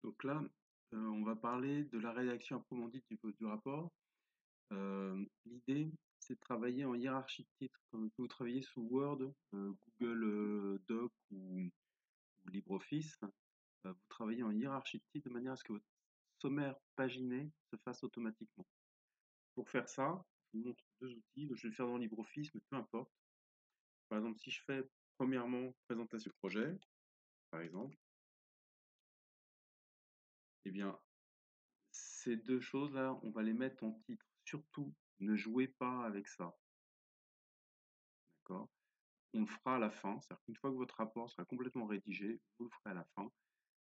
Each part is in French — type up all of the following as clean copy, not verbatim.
Donc là, on va parler de la rédaction approfondie du rapport. L'idée, c'est de travailler en hiérarchie de titres. Comme vous travaillez sous Word, Google Doc ou LibreOffice, vous travaillez en hiérarchie de titres de manière à ce que votre sommaire paginé se fasse automatiquement. Pour faire ça, je vous montre deux outils. Je vais le faire dans LibreOffice, mais peu importe. Par exemple, si je fais premièrement présentation projet, par exemple, eh bien, ces deux choses-là, on va les mettre en titre. Surtout, ne jouez pas avec ça. D'accord? On le fera à la fin. C'est-à-dire qu'une fois que votre rapport sera complètement rédigé, vous le ferez à la fin.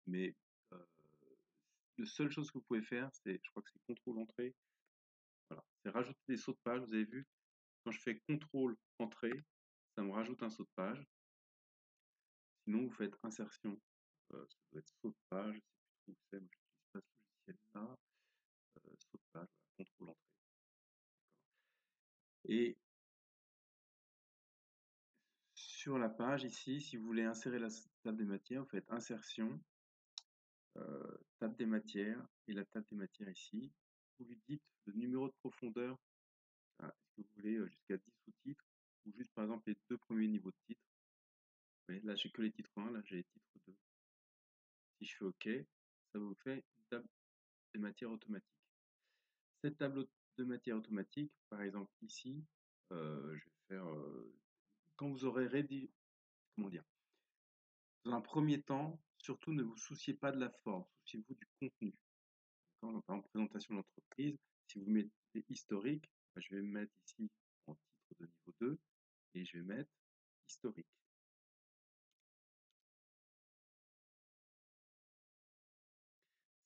Mais euh, la seule chose que vous pouvez faire, je crois que c'est contrôle-entrée. Voilà. C'est rajouter des sauts de page. Vous avez vu, quand je fais contrôle-entrée, ça me rajoute un saut de page. Sinon, vous faites insertion. Ça doit être saut de page. Je sais plus trop où c'est. Moi, je n'utilise pas ce logiciel-là. Saut de page, voilà, contrôle-entrée. Et sur la page ici, si vous voulez insérer la table des matières, vous faites insertion, table des matières, et la table des matières ici. Vous lui dites le numéro de profondeur. Est-ce que vous voulez jusqu'à 10 sous-titres ou juste par exemple les deux premiers niveaux de titres. Vous voyez, là j'ai que les titres 1, là j'ai les titres 2. Si je fais OK, ça vous fait une table des matières automatique. Cette table de matières automatique, par exemple ici, je vais faire quand vous aurez rédigé, comment dire, dans un premier temps, surtout ne vous souciez pas de la forme, souciez-vous du contenu. Par exemple, présentation d'entreprise, si vous mettez historique, je vais me mettre ici en titre de niveau 2 et je vais mettre historique.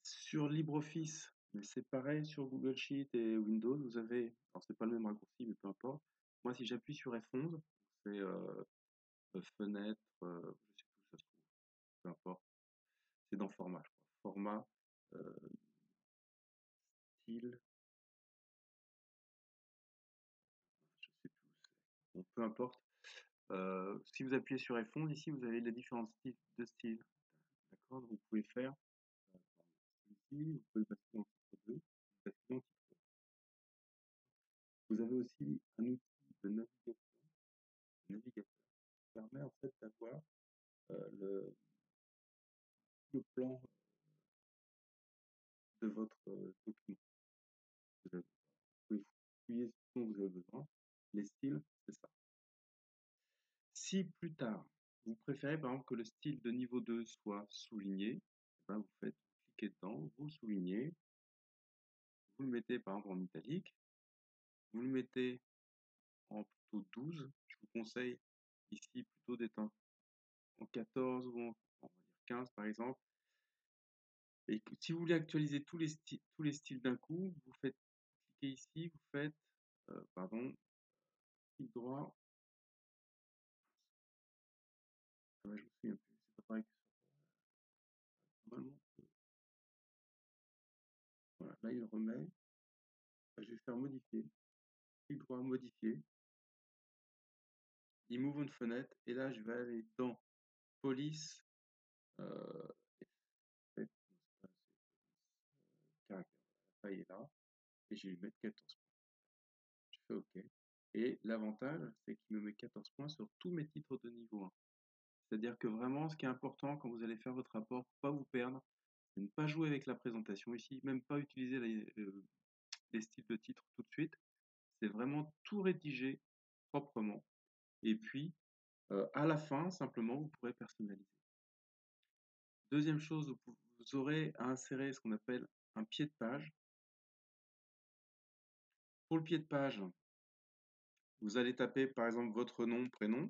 Sur LibreOffice, c'est pareil sur Google Sheet et Windows, vous avez, alors c'est pas le même raccourci, mais peu importe. Moi, si j'appuie sur F11, c'est fenêtre, je sais plus où ça se trouve, peu importe. C'est dans format, je crois. Format, euh, style, je sais plus où c'est. Bon, peu importe. Si vous appuyez sur F11, ici, vous avez les différents types de styles. D'accord? Vous pouvez faire ici, vous pouvez le basculer en titre 2, vous basculez en titre 1. Vous avez aussi un outil de navigation. Le navigateur permet en fait d'avoir le plan de votre document. Vous pouvez fouiller ce dont vous avez besoin. Les styles, c'est ça. Si plus tard, vous préférez par exemple que le style de niveau 2 soit souligné, eh ben, vous cliquez dedans, vous le soulignez, vous le mettez par exemple en italique, vous le mettez en plutôt 12. Je vous conseille ici plutôt d'être en 14 ou on va dire 15 par exemple. Et si vous voulez actualiser tous les styles d'un coup, vous faites cliquer ici, vous faites, pardon, clic droit. Ah ouais, je me souviens plus, c'est pas pareil que normalement. Voilà, là il remet. Je vais faire modifier. Clic droit, modifier. Il m'ouvre une fenêtre et là je vais aller dans police, euh, effet, caractère. La taille est là et je vais lui mettre 14 points. Je fais OK. Et l'avantage, c'est qu'il me met 14 points sur tous mes titres de niveau 1. C'est-à-dire que vraiment, ce qui est important quand vous allez faire votre rapport, pas vous perdre, ne pas jouer avec la présentation ici, même pas utiliser les styles de titres tout de suite. C'est vraiment tout rédiger proprement. Et puis, à la fin, simplement, vous pourrez personnaliser. Deuxième chose, vous aurez à insérer ce qu'on appelle un pied de page. Pour le pied de page, vous allez taper par exemple votre nom, prénom.